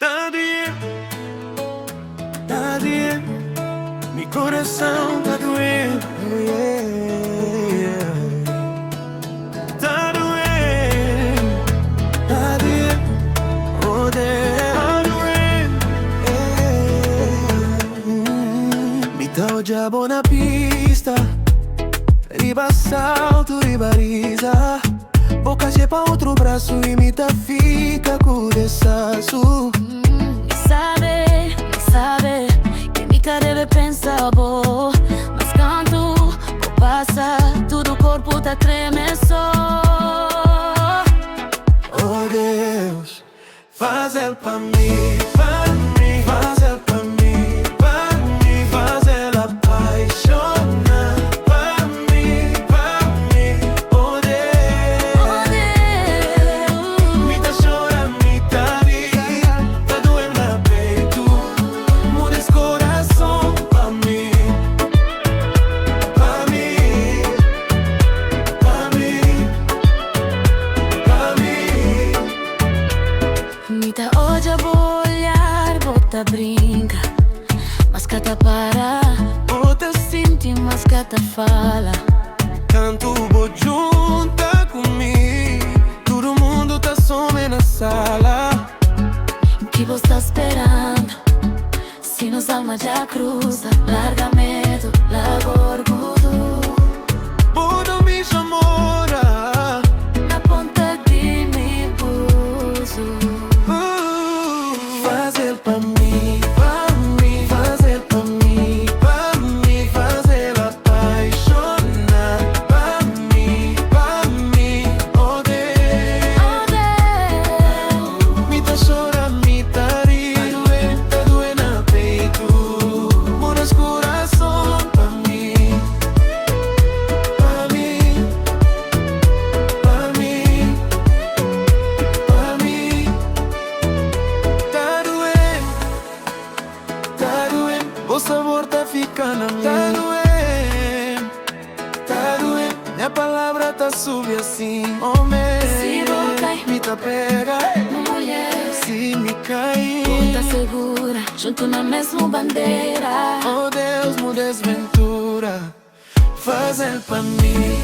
Tá doendo, meu coração tá doendo, yeah. Tá doendo, oh Deus, tá doendo, me dá o diabo na pista, riba salto, riba risa, boca cheia outro braço e me tá fica com dessaço. Sabe que mica deve pensar boh, mas quando passa tudo o corpo tá treme só. Oh Deus, faz ele pra mim, faz ele pra mim, faz ela apaixonar pra mim, oh Deus, me tá chorando, me tá rindo, tá doendo na peito, muda esse coração pra mim, pra mim, pra mim, pra mim. Me dá ódio, vou olhar, bota brinca, mas cata para, bota sente, mas cata fala. Canto vou junta comigo, todo mundo tá some na sala. O que você tá esperando? Se nos alma já cruza, larga medo, larga orgulho. Budo me chamora, Na ponta de meu buzo. faz ele pra mim, faz ele pra mim, faz ela apaixonar pra mim, oh Deus, Oh Deus, me tá chorando, me tá rindo, tá doendo na peito, muda esse coração pra mim, pra mim, pra mim, pra mim. Tá doendo, o sabor tá ficando a mim. Tá doendo, minha palavra tá subindo assim, homem. Se vou cair, me tá pega, mulher, se me cair, tá segura, junto na mesma bandeira. oh Deus, muda desventura, faz ele pra mim,